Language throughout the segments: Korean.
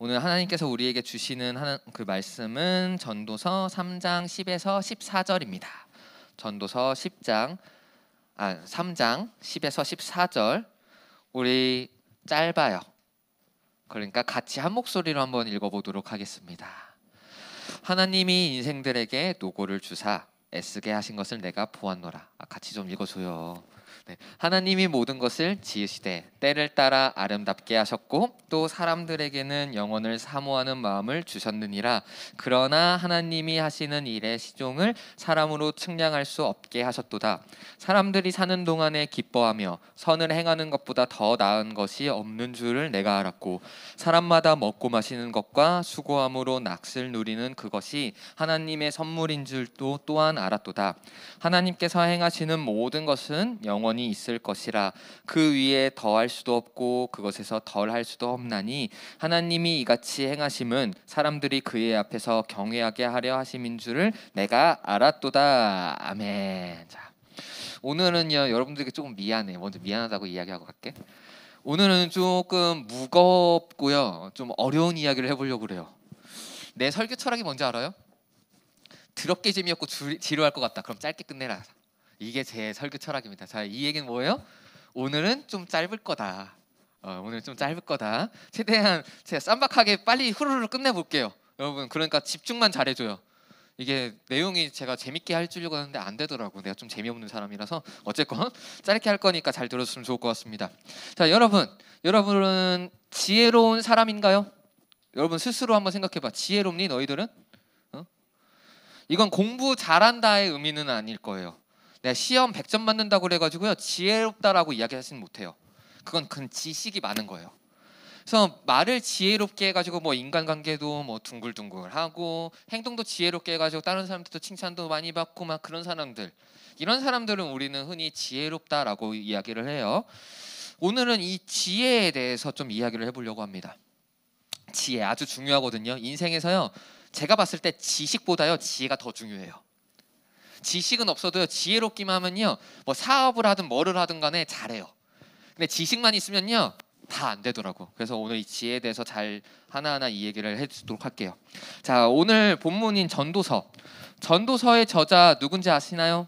오늘 하나님께서 우리에게 주시는 그 말씀은 전도서 3장 10에서 14절입니다. 전도서 3장 10에서 14절. 우리 짧아요. 그러니까 같이 한 목소리로 한번 읽어보도록 하겠습니다. 하나님이 인생들에게 노고를 주사 애쓰게 하신 것을 내가 보았노라. 같이 좀 읽어줘요. 네. 하나님이 모든 것을 지으시되 때를 따라 아름답게 하셨고 또 사람들에게는 영혼을 사모하는 마음을 주셨느니라. 그러나 하나님이 하시는 일의 시종을 사람으로 측량할 수 없게 하셨도다. 사람들이 사는 동안에 기뻐하며 선을 행하는 것보다 더 나은 것이 없는 줄을 내가 알았고 사람마다 먹고 마시는 것과 수고함으로 낚을 누리는 그것이 하나님의 선물인 줄도 또한 알았도다. 하나님께서 행하시는 모든 것은 영원히 있을 것이라. 그 위에 더할 수도 없고 그것에서 덜할 수도 없나니 하나님이 이같이 행하심은 사람들이 그의 앞에서 경외하게 하려 하심인 줄을 내가 알았도다. 아멘. 자, 오늘은요 여러분들에게 조금 미안해. 먼저 미안하다고 이야기하고 갈게. 오늘은 조금 무겁고요 좀 어려운 이야기를 해보려고 그래요. 내 설교 철학이 뭔지 알아요? 더럽게 재미없고 지루할 것 같다. 그럼 짧게 끝내라. 이게 제 설교 철학입니다. 자, 이 얘기는 뭐예요? 오늘은 좀 짧을 거다. 오늘 좀 짧을 거다. 최대한 제가 쌈박하게 빨리 후루룩 끝내볼게요. 여러분, 그러니까 집중만 잘해줘요. 이게 내용이 제가 재밌게 할 줄려고 하는데 안 되더라고. 내가 좀 재미없는 사람이라서 어쨌건 짧게 할 거니까 잘 들었으면 좋을 것 같습니다. 자, 여러분은 지혜로운 사람인가요? 여러분 스스로 한번 생각해봐. 지혜롭니 너희들은? 이건 공부 잘한다의 의미는 아닐 거예요. 내가 시험 100점 맞는다고 그래가지고요 지혜롭다라고 이야기하지는 못해요. 그건 지식이 많은 거예요. 그래서 말을 지혜롭게 해가지고 뭐 인간관계도 뭐 둥글둥글하고 행동도 지혜롭게 해가지고 다른 사람들도 칭찬도 많이 받고 막 그런 사람들, 이런 사람들은 우리는 흔히 지혜롭다라고 이야기를 해요. 오늘은 이 지혜에 대해서 좀 이야기를 해보려고 합니다. 지혜 아주 중요하거든요. 인생에서요 제가 봤을 때 지식보다요 지혜가 더 중요해요. 지식은 없어도요 지혜롭기만 하면요 뭐 사업을 하든 뭐를 하든 간에 잘해요. 근데 지식만 있으면요 다 안 되더라고. 그래서 오늘 이 지혜에 대해서 잘 하나하나 이 얘기를 해주도록 할게요. 자, 오늘 본문인 전도서의 저자 누군지 아시나요?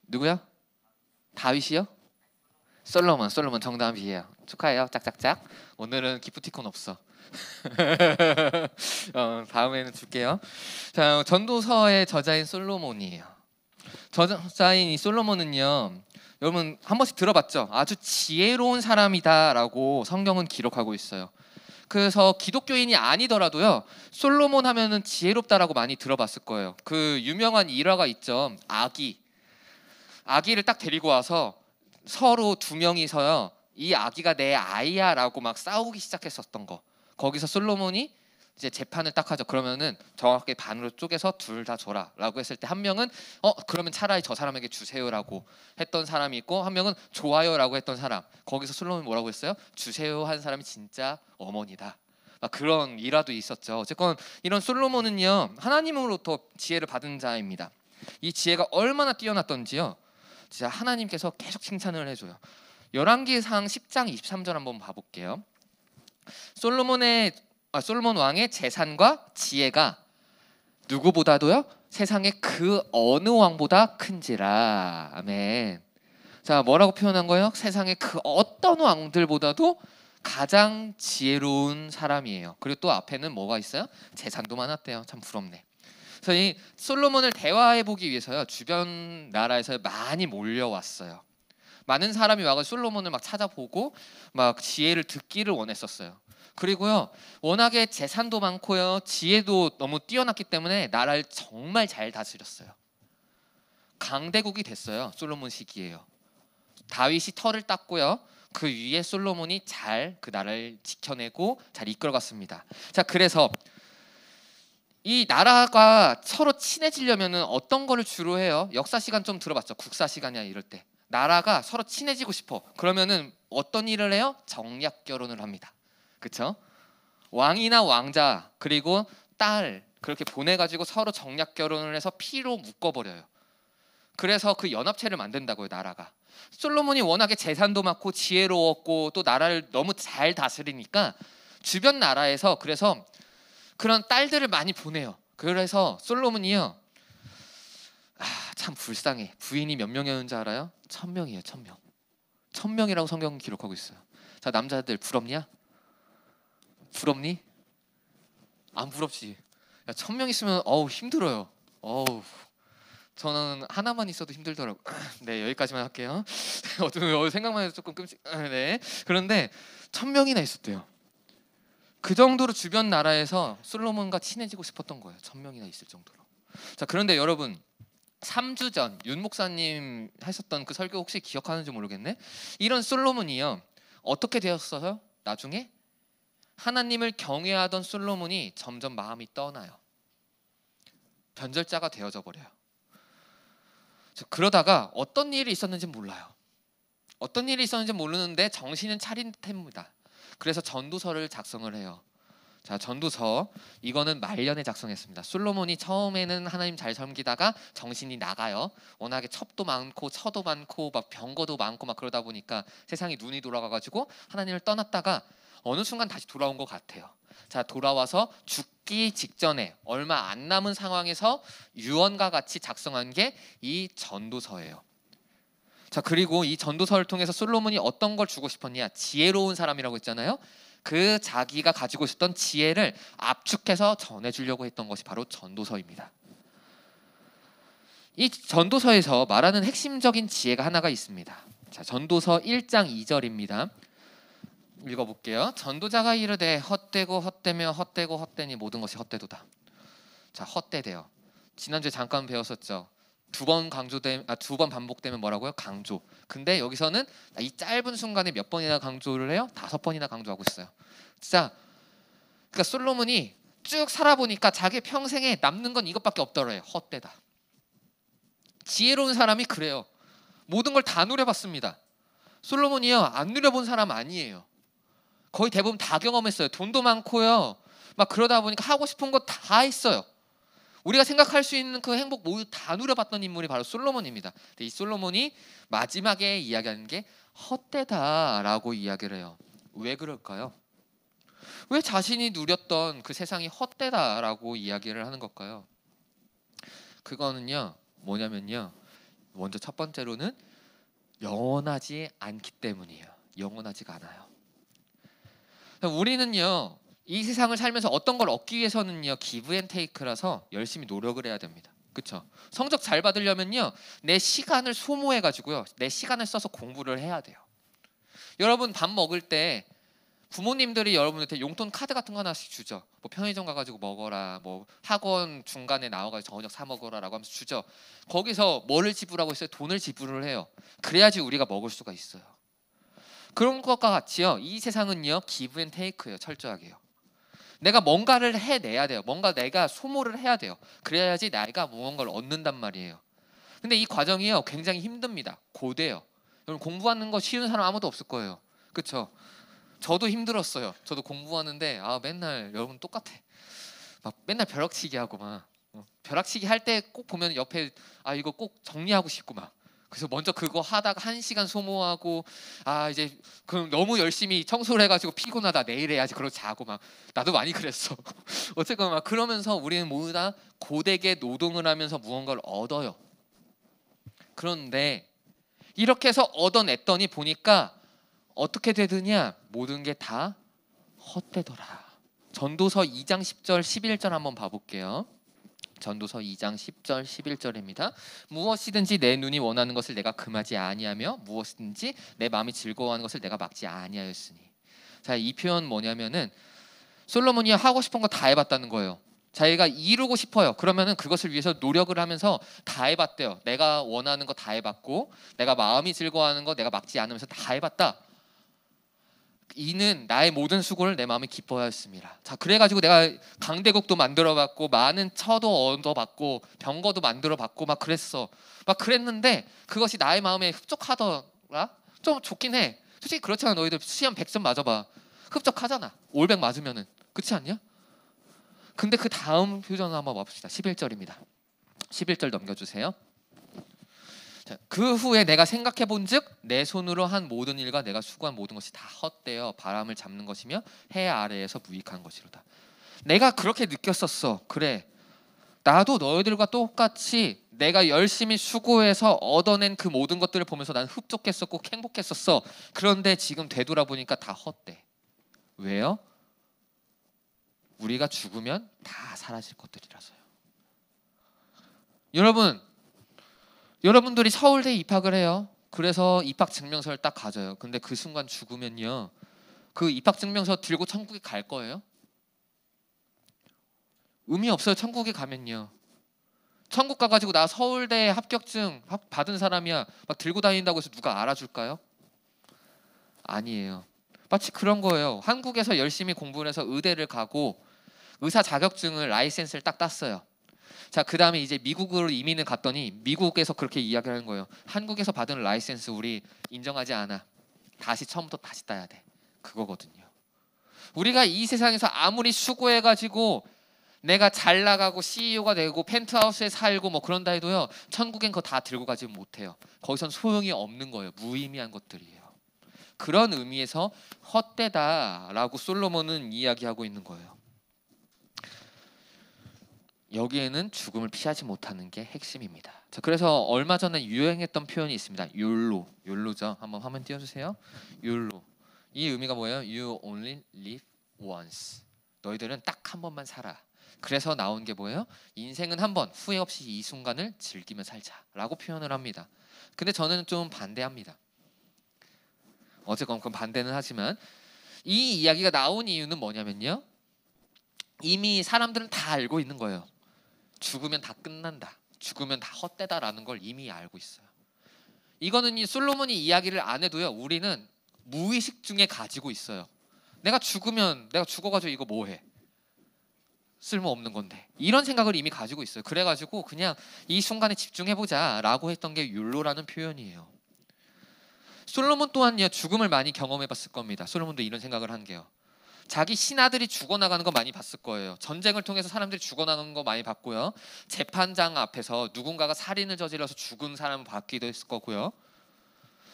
누구요? 다윗이요? 솔로몬 정답이에요. 축하해요. 짝짝짝. 오늘은 기프티콘 없어. 다음에는 줄게요. 자, 전도서의 저자인 솔로몬이에요. 저자인 이 솔로몬은요 여러분 한 번씩 들어봤죠? 아주 지혜로운 사람이다라고 성경은 기록하고 있어요. 그래서 기독교인이 아니더라도요 솔로몬 하면은 지혜롭다라고 많이 들어봤을 거예요. 그 유명한 일화가 있죠. 아기를 딱 데리고 와서 서로 두 명이서요 이 아기가 내 아이야 라고 막 싸우기 시작했었던 거. 거기서 솔로몬이 이제 재판을 딱 하죠. 그러면은 정확하게 반으로 쪼개서 둘 다 줘라 라고 했을 때 한 명은 그러면 차라리 저 사람에게 주세요라고 했던 사람이 있고, 한 명은 좋아요 라고 했던 사람. 거기서 솔로몬이 뭐라고 했어요? 주세요 한 사람이 진짜 어머니다. 그런 일화도 있었죠. 어쨌건 이런 솔로몬은요 하나님으로부터 지혜를 받은 자입니다. 이 지혜가 얼마나 뛰어났던지요 진짜 하나님께서 계속 칭찬을 해줘요. 열왕기상 10장 23절 한번 봐볼게요. 솔로몬 왕의 재산과 지혜가 누구보다도요 세상의 그 어느 왕보다 큰지라. 아멘. 자, 뭐라고 표현한 거예요? 세상의 그 어떤 왕들보다도 가장 지혜로운 사람이에요. 그리고 또 앞에는 뭐가 있어요? 재산도 많았대요. 참 부럽네. 그래서 이 솔로몬을 대화해보기 위해서요 주변 나라에서 많이 몰려왔어요. 많은 사람이 와서 솔로몬을 막 찾아보고 막 지혜를 듣기를 원했었어요. 그리고요 워낙에 재산도 많고요 지혜도 너무 뛰어났기 때문에 나라를 정말 잘 다스렸어요. 강대국이 됐어요. 솔로몬 시기에요. 다윗이 터를 땄고요 그 위에 솔로몬이 잘 그 나라를 지켜내고 잘 이끌어갔습니다. 자, 그래서 이 나라가 서로 친해지려면 어떤 거를 주로 해요? 역사 시간 좀 들어봤죠? 국사 시간이야 이럴 때. 나라가 서로 친해지고 싶어. 그러면은 어떤 일을 해요? 정략 결혼을 합니다. 그렇죠? 왕이나 왕자 그리고 딸 그렇게 보내가지고 서로 정략 결혼을 해서 피로 묶어버려요. 그래서 그 연합체를 만든다고요 나라가. 솔로몬이 워낙에 재산도 많고 지혜로웠고 또 나라를 너무 잘 다스리니까 주변 나라에서 그래서 그런 딸들을 많이 보내요. 그래서 솔로몬이요, 참 불쌍해. 부인이 몇 명이었는지 알아요? 1000명이에요. 1000명. 1000명이라고 성경은 기록하고 있어요. 자, 남자들 부럽냐? 부럽니? 안 부럽지. 야, 1000명 있으면 힘들어요. 저는 하나만 있어도 힘들더라고. 네, 여기까지만 할게요. 어떤 생각만 해도 조금 끔찍. 네. 그런데 1000명이나 있었대요. 그 정도로 주변 나라에서 솔로몬과 친해지고 싶었던 거예요. 1000명이나 있을 정도로. 자, 그런데 여러분, 3주 전 윤 목사님 하셨던 그 설교 혹시 기억하는지 모르겠네. 이런 솔로몬이요, 어떻게 되었어요? 나중에 하나님을 경외하던 솔로몬이 점점 마음이 떠나요. 변절자가 되어져 버려요. 그러다가 어떤 일이 있었는지 몰라요. 어떤 일이 있었는지 모르는데 정신은 차린 듯합니다. 그래서 전도서를 작성을 해요. 자, 전도서, 이거는 말년에 작성했습니다. 솔로몬이 처음에는 하나님 잘 섬기다가 정신이 나가요. 워낙에 첩도 많고 처도 많고 막 병거도 많고 막 그러다 보니까 세상이 눈이 돌아가가지고 하나님을 떠났다가 어느 순간 다시 돌아온 것 같아요. 자, 돌아와서 죽기 직전에 얼마 안 남은 상황에서 유언과 같이 작성한 게 이 전도서예요. 자, 그리고 이 전도서를 통해서 솔로몬이 어떤 걸 주고 싶었냐? 지혜로운 사람이라고 했잖아요. 그 자기가 가지고 있었던 지혜를 압축해서 전해주려고 했던 것이 바로 전도서입니다. 이 전도서에서 말하는 핵심적인 지혜가 하나가 있습니다. 자, 전도서 1장 2절입니다. 읽어볼게요. 전도자가 이르되 헛되고 헛되며 헛되고 헛되니 모든 것이 헛되도다. 자, 헛되대요. 지난주에 잠깐 배웠었죠. 두 번 반복되면 뭐라고요? 강조. 근데 여기서는 이 짧은 순간에 몇 번이나 강조를 해요? 5번이나 강조하고 있어요. 진짜, 그러니까 솔로몬이 쭉 살아보니까 자기 평생에 남는 건 이것밖에 없더래요. 헛되다. 지혜로운 사람이 그래요. 모든 걸 다 누려봤습니다. 솔로몬이요, 안 누려본 사람 아니에요. 거의 대부분 다 경험했어요. 돈도 많고요, 막 그러다 보니까 하고 싶은 거 다 했어요. 우리가 생각할 수 있는 그 행복 모두 다 누려봤던 인물이 바로 솔로몬입니다. 근데 이 솔로몬이 마지막에 이야기하는 게 헛되다라고 이야기를 해요. 왜 그럴까요? 왜 자신이 누렸던 그 세상이 헛되다라고 이야기를 하는 걸까요? 그거는요, 뭐냐면요, 먼저 첫 번째로는 영원하지 않기 때문이에요. 영원하지가 않아요. 우리는요, 이 세상을 살면서 어떤 걸 얻기 위해서는요, 기브 앤 테이크라서 열심히 노력을 해야 됩니다. 그렇죠? 성적 잘 받으려면요, 내 시간을 소모해 가지고요, 내 시간을 써서 공부를 해야 돼요. 여러분, 밥 먹을 때 부모님들이 여러분한테 용돈 카드 같은 거 하나씩 주죠. 뭐 편의점 가가지고 먹어라, 뭐 학원 중간에 나와가지고 저녁 사 먹어라라고 하면서 주죠. 거기서 뭐를 지불하고 있어요? 돈을 지불을 해요. 그래야지 우리가 먹을 수가 있어요. 그런 것과 같이요, 이 세상은요, 기브 앤 테이크예요. 철저하게요. 내가 뭔가를 해내야 돼요. 뭔가 내가 소모를 해야 돼요. 그래야지 내가 무언가를 얻는단 말이에요. 근데 이 과정이요, 굉장히 힘듭니다. 고돼요. 여러분, 공부하는 거 쉬운 사람 아무도 없을 거예요. 그렇죠? 저도 힘들었어요. 저도 공부하는데 맨날 여러분 똑같아. 막 맨날 벼락치기 하고 막 벼락치기 할 때 꼭 보면 옆에 이거 꼭 정리하고 싶고 막, 그래서 먼저 그거 하다가 1시간 소모하고 이제 그럼 너무 열심히 청소를 해가지고 피곤하다, 내일 해야지, 그러고 자고 막. 나도 많이 그랬어. 어쨌건 막 그러면서 우리는 모두 다 고되게 노동을 하면서 무언가를 얻어요. 그런데 이렇게 해서 얻어냈더니 보니까 어떻게 되느냐? 모든 게 다 헛되더라. 전도서 2장 10절 11절 한번 봐볼게요. 전도서 2장 10절 11절입니다. 무엇이든지 내 눈이 원하는 것을 내가 금하지 아니하며 무엇이든지 내 마음이 즐거워하는 것을 내가 막지 아니하였으니. 자, 이 표현 뭐냐면은 솔로몬이 하고 싶은 거 다 해봤다는 거예요. 자기가 이루고 싶어요. 그러면은 그것을 위해서 노력을 하면서 다 해봤대요. 내가 원하는 거 다 해봤고, 내가 마음이 즐거워하는 거 내가 막지 않으면서 다 해봤다. 이는 나의 모든 수고를 내 마음이 기뻐하였습니다. 자, 그래가지고 내가 강대국도 만들어봤고, 많은 처도 얻어봤고, 병거도 만들어봤고, 막 그랬어. 막 그랬는데 그것이 나의 마음에 흡족하더라. 좀 좋긴 해. 솔직히 그렇잖아. 너희들 시험 100점 맞아봐. 흡족하잖아. 500 맞으면은. 그렇지 않냐? 근데 그 다음 표정을 한번 봐봅시다. 11절입니다. 11절 넘겨주세요. 자, 그 후에 내가 생각해 본즉 내 손으로 한 모든 일과 내가 수고한 모든 것이 다 헛되어 바람을 잡는 것이며 해 아래에서 무익한 것이로다. 내가 그렇게 느꼈었어. 그래, 나도 너희들과 똑같이 내가 열심히 수고해서 얻어낸 그 모든 것들을 보면서 난 흡족했었고 행복했었어. 그런데 지금 되돌아보니까 다 헛돼. 왜요? 우리가 죽으면 다 사라질 것들이라서요. 여러분들이 서울대에 입학을 해요. 그래서 입학 증명서를 딱 가져요. 근데 그 순간 죽으면요, 그 입학 증명서 들고 천국에 갈 거예요? 의미 없어요. 천국에 가면요, 천국 가가지고 나 서울대 합격증 받은 사람이야 막 들고 다닌다고 해서 누가 알아줄까요? 아니에요. 마치 그런 거예요. 한국에서 열심히 공부를 해서 의대를 가고 의사 자격증을 라이센스를 딱 땄어요. 자, 그 다음에 이제 미국으로 이민을 갔더니 미국에서 그렇게 이야기를 하는 거예요. 한국에서 받은 라이센스 우리 인정하지 않아. 다시 처음부터 다시 따야 돼. 그거거든요. 우리가 이 세상에서 아무리 수고해가지고 내가 잘 나가고 CEO가 되고 펜트하우스에 살고 뭐 그런다 해도요, 천국엔 그거 다 들고 가지 못해요. 거기선 소용이 없는 거예요. 무의미한 것들이에요. 그런 의미에서 헛되다라고 솔로몬은 이야기하고 있는 거예요. 여기에는 죽음을 피하지 못하는 게 핵심입니다. 자, 그래서 얼마 전에 유행했던 표현이 있습니다. 욜로죠. 한번 화면 띄워주세요. 욜로. 이 의미가 뭐예요? You only live once. 너희들은 딱 한 번만 살아. 그래서 나온 게 뭐예요? 인생은 한 번, 후회 없이 이 순간을 즐기며 살자라고 표현을 합니다. 근데 저는 좀 반대합니다. 어쨌건 그건 반대는 하지만 이 이야기가 나온 이유는 뭐냐면요, 이미 사람들은 다 알고 있는 거예요. 죽으면 다 끝난다, 죽으면 다 헛되다라는 걸 이미 알고 있어요. 이거는 이 솔로몬이 이야기를 안 해도요, 우리는 무의식 중에 가지고 있어요. 내가 죽어가지고 이거 뭐해? 쓸모없는 건데. 이런 생각을 이미 가지고 있어요. 그래가지고 그냥 이 순간에 집중해보자 라고 했던 게 율로라는 표현이에요. 솔로몬 또한요, 죽음을 많이 경험해봤을 겁니다. 솔로몬도 이런 생각을 한 게요, 자기 신하들이 죽어나가는 거 많이 봤을 거예요. 전쟁을 통해서 사람들이 죽어나가는 거 많이 봤고요. 재판장 앞에서 누군가가 살인을 저질러서 죽은 사람을 봤기도 했을 거고요.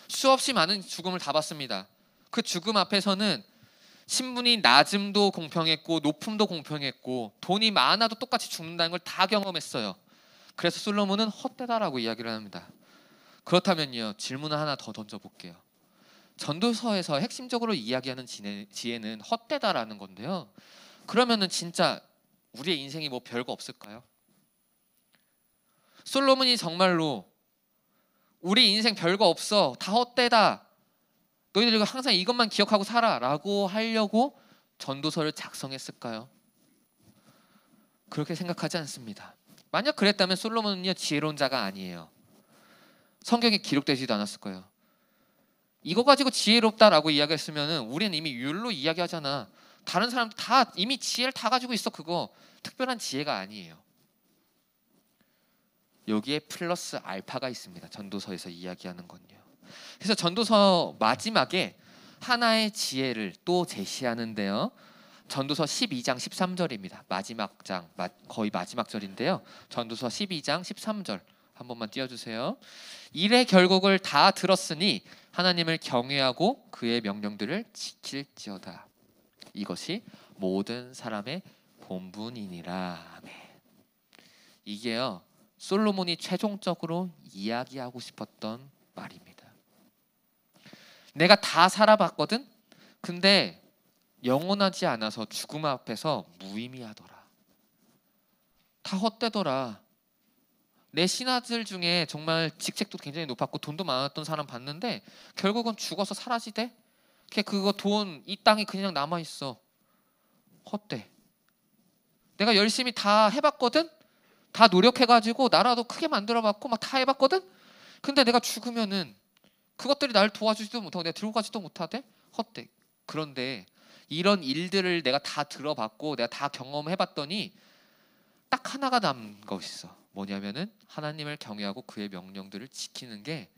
수없이 많은 죽음을 다 봤습니다. 그 죽음 앞에서는 신분이 낮음도 공평했고 높음도 공평했고 돈이 많아도 똑같이 죽는다는 걸 다 경험했어요. 그래서 솔로몬은 헛되다라고 이야기를 합니다. 그렇다면요, 질문을 하나 더 던져볼게요. 전도서에서 핵심적으로 이야기하는 지혜는 헛되다라는 건데요, 그러면은 진짜 우리의 인생이 뭐 별거 없을까요? 솔로몬이 정말로 우리 인생 별거 없어, 다 헛되다, 너희들 항상 이것만 기억하고 살아 라고 하려고 전도서를 작성했을까요? 그렇게 생각하지 않습니다. 만약 그랬다면 솔로몬은요, 지혜로운 자가 아니에요. 성경에 기록되지도 않았을 거예요. 이거 가지고 지혜롭다라고 이야기했으면 우리는 이미 율로 이야기하잖아. 다른 사람들 다 이미 지혜를 다 가지고 있어. 그거 특별한 지혜가 아니에요. 여기에 플러스 알파가 있습니다. 전도서에서 이야기하는 건요. 그래서 전도서 마지막에 하나의 지혜를 또 제시하는데요, 전도서 12장 13절입니다. 마지막 장, 거의 마지막 절인데요, 전도서 12장 13절 한 번만 띄워주세요. 일의 결국을 다 들었으니 하나님을 경외하고 그의 명령들을 지킬지어다. 이것이 모든 사람의 본분이니라. 아멘. 이게요, 솔로몬이 최종적으로 이야기하고 싶었던 말입니다. 내가 다 살아봤거든? 근데 영원하지 않아서 죽음 앞에서 무의미하더라. 다 헛되더라. 내 신하들 중에 정말 직책도 굉장히 높았고 돈도 많았던 사람 봤는데 결국은 죽어서 사라지대? 그거 돈, 이 땅이 그냥 남아있어. 헛돼. 내가 열심히 다 해봤거든? 다 노력해가지고 나라도 크게 만들어봤고 막 다 해봤거든? 근데 내가 죽으면은 그것들이 날 도와주지도 못하고 내가 들고 가지도 못하대? 헛돼. 그런데 이런 일들을 내가 다 들어봤고 내가 다 경험해봤더니 딱 하나가 남은 것이 있어. 뭐냐면은 하나님을 경외하고 그의 명령들을 지키는 게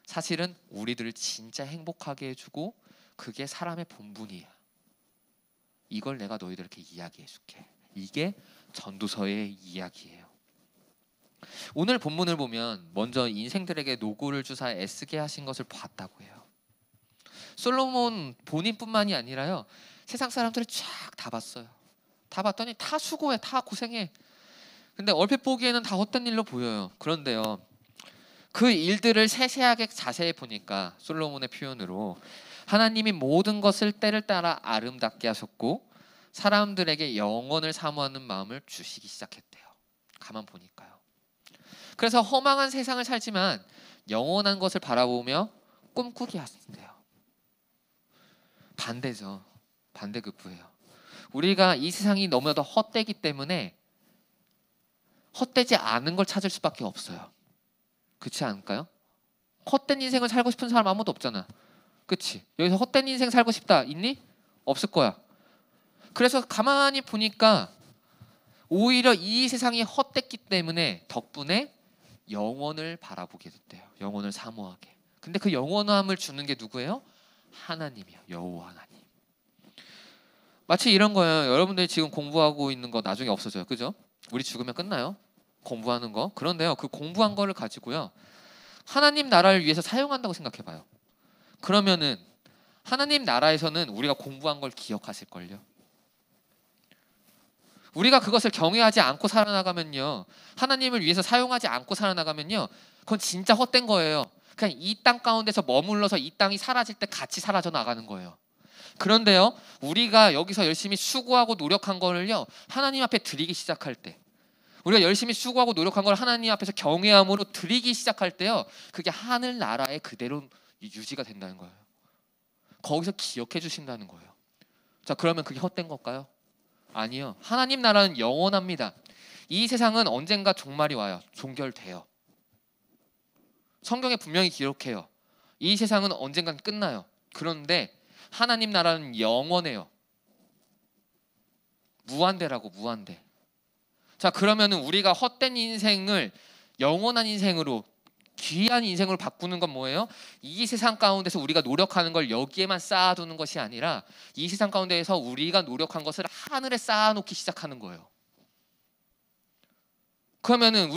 사실은 우리들을 진짜 행복하게 해주고 그게 사람의 본분이야. 이걸 내가 너희들에게 이야기해줄게. 이게 전도서의 이야기예요. 오늘 본문을 보면 먼저 인생들에게 노고를 주사 애쓰게 하신 것을 봤다고 해요. 솔로몬 본인뿐만이 아니라요, 세상 사람들을 쫙 다 봤어요. 다 봤더니 다 수고해, 다 고생해. 근데 얼핏 보기에는 다 헛된 일로 보여요. 그런데요, 그 일들을 세세하게 자세히 보니까 솔로몬의 표현으로 하나님이 모든 것을 때를 따라 아름답게 하셨고 사람들에게 영원을 사모하는 마음을 주시기 시작했대요. 가만 보니까요. 그래서 허망한 세상을 살지만 영원한 것을 바라보며 꿈꾸게 하신대요. 반대죠. 반대급부예요. 우리가 이 세상이 너무나도 헛되기 때문에 헛되지 않은 걸 찾을 수밖에 없어요. 그렇지 않을까요? 헛된 인생을 살고 싶은 사람 아무도 없잖아. 그치? 여기서 헛된 인생 살고 싶다 있니? 없을 거야. 그래서 가만히 보니까 오히려 이 세상이 헛됐기 때문에 덕분에 영원을 바라보게 됐대요. 영원을 사모하게. 근데 그 영원함을 주는 게 누구예요? 하나님이요. 여호와 하나님. 마치 이런 거예요. 여러분들이 지금 공부하고 있는 거 나중에 없어져요. 그죠? 우리 죽으면 끝나요. 공부하는 거. 그런데요, 그 공부한 거를 가지고요, 하나님 나라를 위해서 사용한다고 생각해봐요. 그러면은 하나님 나라에서는 우리가 공부한 걸 기억하실걸요. 우리가 그것을 경외하지 않고 살아나가면요, 하나님을 위해서 사용하지 않고 살아나가면요, 그건 진짜 헛된 거예요. 그냥 이 땅 가운데서 머물러서 이 땅이 사라질 때 같이 사라져 나가는 거예요. 그런데요, 우리가 여기서 열심히 수고하고 노력한 거를요, 하나님 앞에 드리기 시작할 때, 우리가 열심히 수고하고 노력한 걸 하나님 앞에서 경외함으로 드리기 시작할 때요, 그게 하늘 나라에 그대로 유지가 된다는 거예요. 거기서 기억해 주신다는 거예요. 자, 그러면 그게 헛된 걸까요? 아니요. 하나님 나라는 영원합니다. 이 세상은 언젠가 종말이 와요. 종결돼요. 성경에 분명히 기록해요. 이 세상은 언젠간 끝나요. 그런데 하나님 나라는 영원해요. 무한대라고, 무한대. 자, 그러면은 우리가 헛된 인생을 영원한 인생으로, 귀한 인생으로 바꾸는 건 뭐예요? 이 세상 가운데서 우리가 노력하는 걸 여기에만 쌓아두는 것이 아니라 이 세상 가운데에서 우리가 노력한 것을 하늘에 쌓아놓기 시작하는 거예요. 그러면은